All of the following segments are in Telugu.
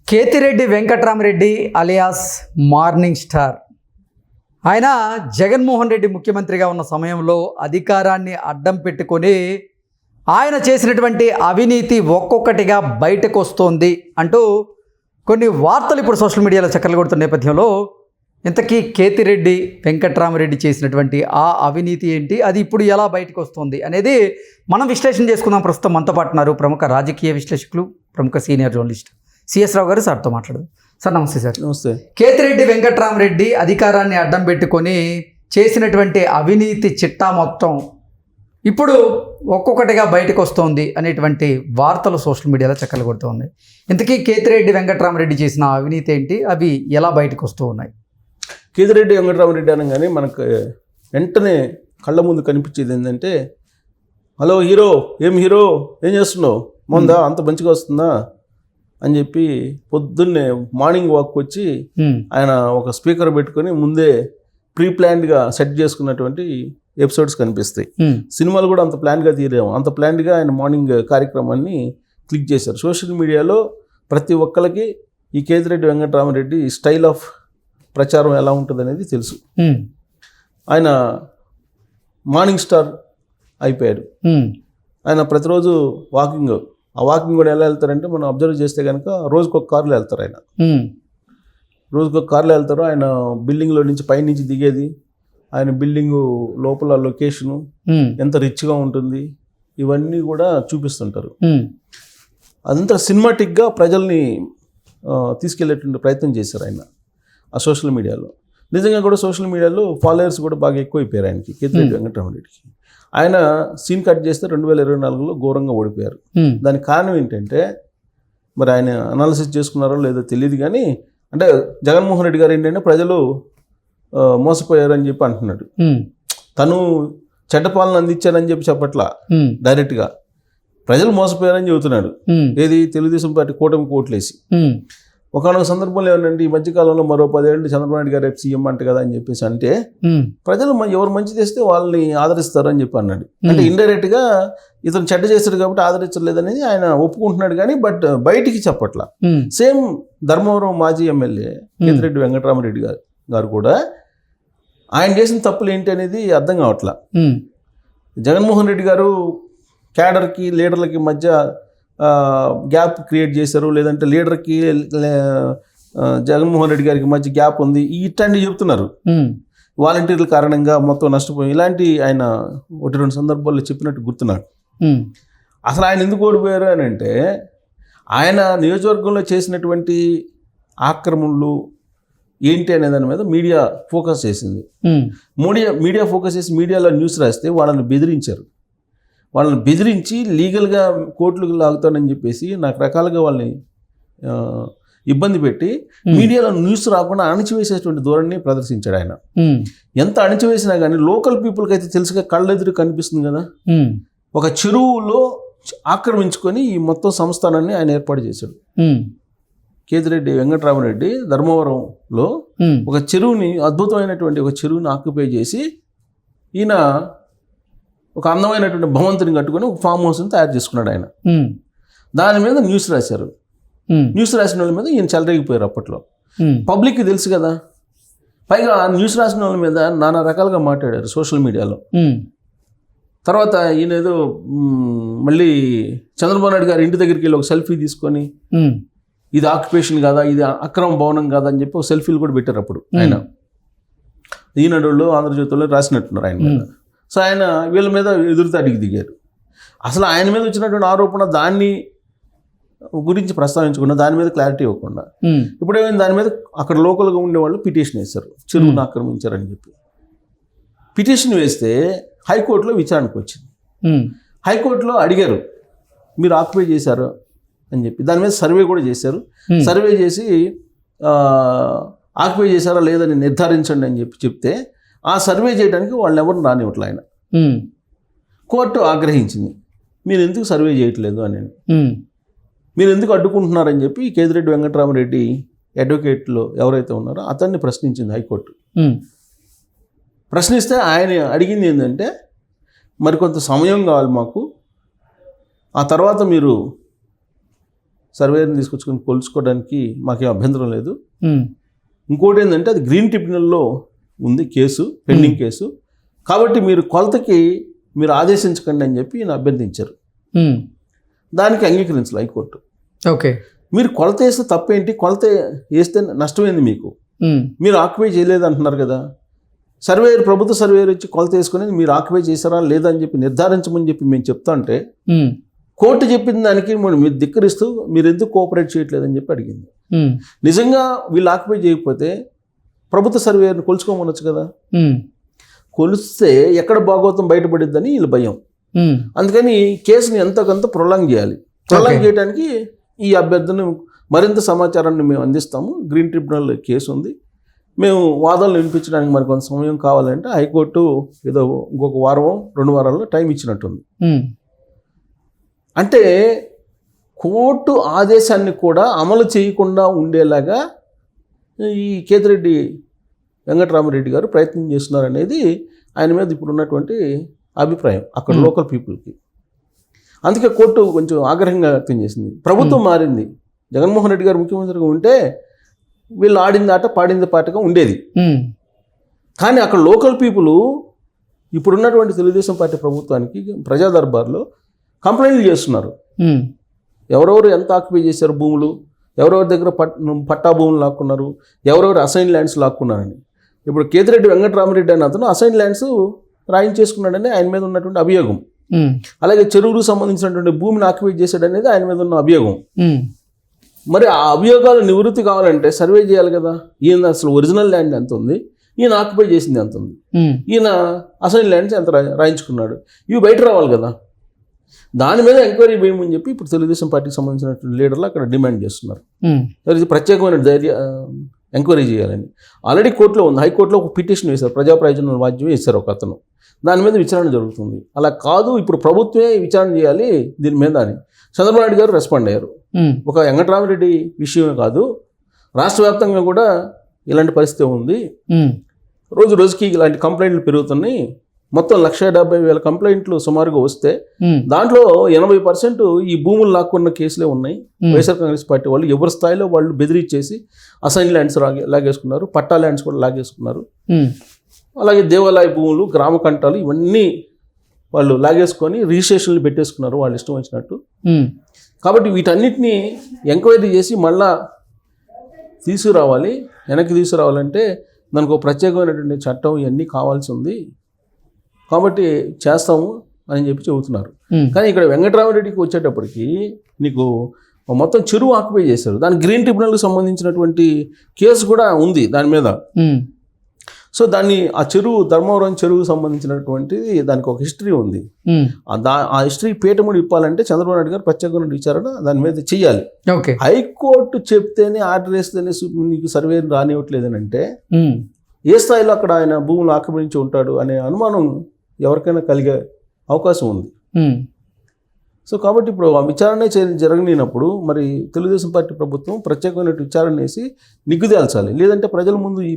Kethireddy Venkatramireddy alias morning star. ఆయన జగన్మోహన్ రెడ్డి ముఖ్యమంత్రిగా ఉన్న సమయంలో అధికారాన్ని అడ్డం పెట్టుకొని ఆయన చేసినటువంటి అవినీతి ఒక్కొక్కటిగా బయటకు వస్తోంది అంటూ కొన్ని వార్తలు ఇప్పుడు సోషల్ మీడియాలో చక్కర్లు కొడుతున్న నేపథ్యంలో ఇంతకీ కేతిరెడ్డి వెంకట్రామరెడ్డి చేసినటువంటి ఆ అవినీతి ఏంటి, అది ఇప్పుడు ఎలా బయటకు వస్తుంది అనేది మనం విశ్లేషణ చేసుకుందాం. ప్రస్తుతం మనతో పాటు ఉన్నారు ప్రముఖ రాజకీయ విశ్లేషకులు, ప్రముఖ సీనియర్ జర్నలిస్ట్ సిఎస్ రావు గారు. సార్తో మాట్లాడదు. సార్ నమస్తే. సార్ నమస్తే. కేతిరెడ్డి వెంకట్రామరెడ్డి అధికారాన్ని అడ్డం పెట్టుకొని చేసినటువంటి అవినీతి చిట్టా మొత్తం ఇప్పుడు ఒక్కొక్కటిగా బయటకు వస్తోంది అనేటువంటి వార్తలు సోషల్ మీడియాలో చక్కర్లు కొడుతూ ఇంతకీ కేతిరెడ్డి వెంకట్రామరెడ్డి చేసిన అవినీతి ఏంటి, అవి ఎలా బయటకు వస్తూ ఉన్నాయి? కేతిరెడ్డి వెంకట్రామరెడ్డి అనగానే మనకు వెంటనే కళ్ళ ముందు కనిపించేది ఏంటంటే, హలో హీరో, ఏం చేస్తున్నావు, మొందా అంత మంచిగా వస్తుందా అని చెప్పి పొద్దున్నే మార్నింగ్ వాక్ వచ్చి ఆయన ఒక స్పీకర్ పెట్టుకొని ముందే ప్రీ ప్లాన్డ్గా సెట్ చేసుకున్నటువంటి ఎపిసోడ్స్ కనిపిస్తాయి. సినిమాలు కూడా అంత ప్లాన్గా తీరాము, అంత ప్లాన్డ్గా ఆయన మార్నింగ్ కార్యక్రమాన్ని క్లిక్ చేశారు. సోషల్ మీడియాలో ప్రతి ఒక్కరికి ఈ కేతిరెడ్డి వెంకట్రామరెడ్డి స్టైల్ ఆఫ్ ప్రచారం ఎలా ఉంటుంది అనేది తెలుసు. ఆయన మార్నింగ్ స్టార్ అయిపోయాడు. ఆయన ప్రతిరోజు వాకింగ్, ఆ వాకింగ్ కూడా ఎలా వెళ్తారంటే మనం అబ్జర్వ్ చేస్తే కనుక రోజుకొక కారులో వెళ్తారు. ఆయన రోజుకొక కారులో వెళ్తారు. ఆయన బిల్డింగ్లో నుంచి పైనుంచి దిగేది, ఆయన బిల్డింగు లోపల లొకేషను ఎంత రిచ్గా ఉంటుంది, ఇవన్నీ కూడా చూపిస్తుంటారు. అదంతా సినిమాటిక్గా ప్రజల్ని తీసుకెళ్లేటువంటి ప్రయత్నం చేశారు ఆయన ఆ సోషల్ మీడియాలో. నిజంగా కూడా సోషల్ మీడియాలో ఫాలోవర్స్ కూడా బాగా ఎక్కువైపోయారు ఆయనకి, కేతిరెడ్డి వెంకట్రామరెడ్డికి. ఆయన సీన్ కట్ చేస్తే 2024లో ఘోరంగా ఓడిపోయారు. దానికి కారణం ఏంటంటే, మరి ఆయన అనాలిసిస్ చేసుకున్నారో లేదో తెలియదు కానీ, అంటే జగన్మోహన్ రెడ్డి గారు ఏంటంటే ప్రజలు మోసపోయారని చెప్పి అంటున్నాడు. తను చెడ్డ పాలన అందించారని చెప్పి చెప్పట్లా, డైరెక్ట్గా ప్రజలు మోసపోయారని చెబుతున్నాడు. ఏది తెలుగుదేశం పార్టీ కూటమికి ఓట్లేసి. ఒకనొక సందర్భంలో ఏమంటే, ఈ మధ్యకాలంలో మరో 10 ఏళ్ళు చంద్రబాబు నాయుడు గారు రేపు సీఎం అంట కదా అని చెప్పేసి అంటే, ప్రజలు ఎవరు మంచి చేస్తే వాళ్ళని ఆదరిస్తారు అని చెప్పి అన్నాడు. అంటే ఇండైరెక్ట్గా ఇతను చెడ్డ చేస్తాడు కాబట్టి ఆదరించలేదనేది ఆయన ఒప్పుకుంటున్నాడు కానీ, బట్ బయటికి చెప్పట్లా. సేమ్ ధర్మవరం మాజీ ఎమ్మెల్యే కేతిరెడ్డి వెంకట్రామరెడ్డి గారు కూడా ఆయన చేసిన తప్పులు ఏంటి అనేది అర్థం కావట్లా. జగన్మోహన్ రెడ్డి గారు క్యాడర్కి లీడర్లకి మధ్య గ్యాప్ క్రియేట్ చేశారు, లేదంటే లీడర్కి జగన్మోహన్ రెడ్డి గారికి మధ్య గ్యాప్ ఉంది, ఇట్లాంటివి చెప్తున్నారు. వాలంటీర్ల కారణంగా మొత్తం నష్టపోయి, ఇలాంటి ఆయన 1-2 సందర్భాల్లో చెప్పినట్టు గుర్తు నాకు. అసలు ఆయన ఎందుకు ఓడిపోయారు అని అంటే, ఆయన నియోజకవర్గంలో చేసినటువంటి ఆక్రమణలు ఏంటి అనే దాని మీద మీడియా ఫోకస్ చేసింది. మీడియా ఫోకస్ చేసి మీడియాలో న్యూస్ రాస్తే వాళ్ళని బెదిరించి లీగల్గా కోర్టులకు లాగుతానని చెప్పేసి నాకు రకాలుగా వాళ్ళని ఇబ్బంది పెట్టి మీడియాలో న్యూస్ రాకుండా అణచివేసేటువంటి ధోరణిని ప్రదర్శించాడు ఆయన. ఎంత అణచివేసినా కానీ లోకల్ పీపుల్కి అయితే తెలుసుగా, కళ్ళెదురు కనిపిస్తుంది కదా. ఒక చెరువులో ఆక్రమించుకొని ఈ మొత్తం సంస్థానాన్ని ఆయన ఏర్పాటు చేశాడు. కేతిరెడ్డి వెంకట్రామరెడ్డి ధర్మవరంలో ఒక చెరువుని, అద్భుతమైనటువంటి ఒక చెరువుని ఆక్యుపై చేసి ఈయన ఒక అందమైనటువంటి భవంతిని కట్టుకొని ఒక ఫామ్ హౌస్ని తయారు చేసుకున్నాడు ఆయన. దాని మీద న్యూస్ రాశారు. న్యూస్ రాసిన వాళ్ళ మీద ఈయన చెలరేగిపోయారు అప్పట్లో. పబ్లిక్కి తెలుసు కదా. పైగా న్యూస్ రాసిన వాళ్ళ మీద నానా రకాలుగా మాట్లాడారు సోషల్ మీడియాలో. తర్వాత ఈయన ఏదో మళ్ళీ చంద్రబాబు నాయుడు గారు ఇంటి దగ్గరికి వెళ్ళి ఒక సెల్ఫీ తీసుకొని, ఇది ఆక్యుపేషన్ కాదా, ఇది అక్రమ భవనం కాదా అని చెప్పి ఒక సెల్ఫీలు కూడా పెట్టారు అప్పుడు ఆయన. ఈనాడులో, ఆంధ్రజ్యోతిలో రాసినట్టున్నారు ఆయన మీద. సో ఆయన వీళ్ళ మీద ఎదురుదాడికి దిగారు. అసలు ఆయన మీద వచ్చినటువంటి ఆరోపణ దాన్ని గురించి ప్రస్తావించకుండా, దాని మీద క్లారిటీ ఇవ్వకుండా, ఇప్పుడు ఏమైంది, దాని మీద అక్కడ లోకల్గా ఉండేవాళ్ళు పిటిషన్ వేశారు, చెరువును ఆక్రమించారని చెప్పి. పిటిషన్ వేస్తే హైకోర్టులో విచారణకు వచ్చింది. హైకోర్టులో అడిగారు, మీరు ఆక్యుపై చేశారు అని చెప్పి. దాని మీద సర్వే కూడా చేశారు. సర్వే చేసి ఆక్యుపై చేశారా లేదని నిర్ధారించండి అని చెప్తే, ఆ సర్వే చేయడానికి వాళ్ళని ఎవరు రానివ్వట్లే ఆయన. కోర్టు ఆగ్రహించింది, మీరు ఎందుకు సర్వే చేయట్లేదు అని, మీరు ఎందుకు అడ్డుకుంటున్నారని చెప్పి కేతిరెడ్డి వెంకట్రామరెడ్డి అడ్వకేట్లు ఎవరైతే ఉన్నారో అతన్ని ప్రశ్నించింది హైకోర్టు. ప్రశ్నిస్తే ఆయన అడిగింది ఏంటంటే, మరికొంత సమయం కావాలి మాకు, ఆ తర్వాత మీరు సర్వేయర్ని తీసుకొచ్చుకొని కొలుచుకోవడానికి మాకేం అభ్యంతరం లేదు. ఇంకోటి ఏంటంటే అది గ్రీన్ ట్రిబ్యునల్లో ఉంది కేసు, పెండింగ్ కేసు, కాబట్టి మీరు కొలతకి మీరు ఆదేశించకండి అని చెప్పి ఈయన అభ్యర్థించారు. దానికి అంగీకరించాలి హైకోర్టు. ఓకే, మీరు కొలత వేస్తే తప్పేంటి, కొలత వేస్తే నష్టమైంది మీకు, మీరు ఆక్యుపై చేయలేదు అంటున్నారు కదా. సర్వేయర్, ప్రభుత్వ సర్వేయర్ వచ్చి కొలత వేసుకుని మీరు ఆక్యుపై చేశారా లేదా అని చెప్పి నిర్ధారించమని చెప్పి మేము చెప్తా అంటే కోర్టు చెప్పిన దానికి మీరు ధిక్కరిస్తూ మీరు ఎందుకు కోఆపరేట్ చేయట్లేదని చెప్పి అడిగింది. నిజంగా వీళ్ళు ఆక్యుపై చేయకపోతే ప్రభుత్వ సర్వేయర్ని కొలుచుకోమనొచ్చు కదా. కొలిస్తే ఎక్కడ భాగవతం బయటపడిద్దని వీళ్ళు భయం. అందుకని కేసుని ఎంతకంత ప్రొలాంగ్ చేయాలి. ప్రొలాంగ్ చేయడానికి ఈ అభ్యర్థిని మరింత సమాచారాన్ని మేము అందిస్తాము. గ్రీన్ ట్రిబ్యునల్ కేసు ఉంది, మేము వాదనలు వినిపించడానికి మరి కొంత సమయం కావాలంటే హైకోర్టు ఏదో ఇంకొక వారం 2 వారాల్లో టైం ఇచ్చినట్టుంది. అంటే కోర్టు ఆదేశాన్ని కూడా అమలు చేయకుండా ఉండేలాగా ఈ కేతిరెడ్డి వెంకటరామరెడ్డి గారు ప్రయత్నం చేస్తున్నారు అనేది ఆయన మీద ఇప్పుడు ఉన్నటువంటి అభిప్రాయం అక్కడ లోకల్ పీపుల్కి. అందుకే కోర్టు కొంచెం ఆగ్రహంగా వ్యక్తం చేసింది. ప్రభుత్వం మారింది, జగన్మోహన్ రెడ్డి గారు ముఖ్యమంత్రిగా ఉంటే వీళ్ళు ఆడింది ఆట పాడింది పాటగా ఉండేది. కానీ అక్కడ లోకల్ పీపుల్ ఇప్పుడున్నటువంటి తెలుగుదేశం పార్టీ ప్రభుత్వానికి ప్రజా దర్బార్లో కంప్లైంట్లు చేస్తున్నారు. ఎవరెవరు ఎంత ఆక్యుపై చేశారు భూములు, ఎవరెవరి దగ్గర పట్టా భూములు లాక్కున్నారు, ఎవరెవరు అసైన్ ల్యాండ్స్ లాక్కున్నారని. ఇప్పుడు కేతిరెడ్డి వెంకటరామరెడ్డి అనే అతను అసైన్ ల్యాండ్స్ రాయించేసుకున్నాడని ఆయన మీద ఉన్నటువంటి అభియోగం. అలాగే చెరువులకు సంబంధించినటువంటి భూమిని ఆక్యుపై చేశాడనేది ఆయన మీద ఉన్న అభియోగం. మరి ఆ అభియోగాలు నివృత్తి కావాలంటే సర్వే చేయాలి కదా. ఈయన అసలు ఒరిజినల్ ల్యాండ్ ఎంత ఉంది, ఈయన ఆక్యుపై చేసింది ఎంత ఉంది, ఈయన అసైన్ ల్యాండ్స్ ఎంత రాయించుకున్నాడు, ఇవి బయట రావాలి కదా. దాని మీద ఎంక్వైరీ వేయమని చెప్పి ఇప్పుడు తెలుగుదేశం పార్టీకి సంబంధించినటువంటి లీడర్లు అక్కడ డిమాండ్ చేస్తున్నారు. ఇది ప్రత్యేకమైన ఎంక్వైరీ చేయాలని. ఆల్రెడీ కోర్టులో ఉంది, హైకోర్టులో ఒక పిటిషన్ వేశారు, ప్రజా ప్రయోజన వాద్యం వేశారు ఒక అతను. దాని మీద విచారణ జరుగుతుంది. అలా కాదు ఇప్పుడు ప్రభుత్వమే విచారణ చేయాలి దీని మీద అని చంద్రబాబు నాయుడు గారు రెస్పాండ్ అయ్యారు. ఒక వెంకటరామరెడ్డి విషయమే కాదు, రాష్ట్ర వ్యాప్తంగా కూడా ఇలాంటి పరిస్థితి ఉంది. రోజు రోజుకి ఇలాంటి కంప్లైంట్లు పెరుగుతున్నాయి. మొత్తం 1,70,000 కంప్లైంట్లు సుమారుగా వస్తే దాంట్లో 80% ఈ భూములు లాక్కున్న కేసులే ఉన్నాయి. వైఎస్ఆర్ కాంగ్రెస్ పార్టీ వాళ్ళు ఎవరి స్థాయిలో వాళ్ళు బెదిరించేసి అసైన్ ల్యాండ్స్ లాగేసుకున్నారు, పట్టా ల్యాండ్స్ కూడా లాగేసుకున్నారు. అలాగే దేవాలయ భూములు, గ్రామ కంటాలు ఇవన్నీ వాళ్ళు లాగేసుకొని రిజిస్ట్రేషన్లు పెట్టేసుకున్నారు వాళ్ళు ఇష్టం వచ్చినట్టు. కాబట్టి వీటన్నిటినీ ఎంక్వైరీ చేసి మళ్ళా వెనక్కి తీసుకురావాలంటే దానికి ఒక ప్రత్యేకమైనటువంటి చట్టం ఇవన్నీ కావాల్సి ఉంది. కాబట్టి చేస్తాము అని చెప్పి చెబుతున్నారు. కానీ ఇక్కడ వెంకటరామరెడ్డికి వచ్చేటప్పటికి నీకు మొత్తం చెరువు ఆక్యుపై చేశారు. దాని గ్రీన్ ట్రిబ్యునల్కి సంబంధించినటువంటి కేసు కూడా ఉంది దాని మీద. సో దాన్ని ఆ చెరువు ధర్మవరం చెరువుకు సంబంధించినటువంటిది దానికి ఒక హిస్టరీ ఉంది. ఆ హిస్టరీ పీఠముడు ఇప్పాలంటే చంద్రబాబు నాయుడు గారు ప్రత్యేకమైన విచారణ దాని మీద చెయ్యాలి. హైకోర్టు చెప్తేనే ఆర్డర్ వేస్తేనే నీకు సర్వే రానివ్వట్లేదని అంటే ఏ స్థాయిలో అక్కడ ఆయన భూములు ఆక్రమించి ఉంటాడు అనే అనుమానం ఎవరికైనా కలిగే అవకాశం ఉంది. సో కాబట్టి ఇప్పుడు ఆ విచారణ జరగనినప్పుడు మరి తెలుగుదేశం పార్టీ ప్రభుత్వం ప్రత్యేకమైన విచారణ వేసి నిగ్గుదేల్చాలి. లేదంటే ప్రజల ముందు ఈ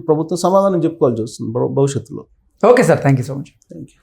ప్రభుత్వం సమాధానం చెప్పుకోవాల్సి వస్తుంది భవిష్యత్తులో. Okay sir, thank you so much. Thank you.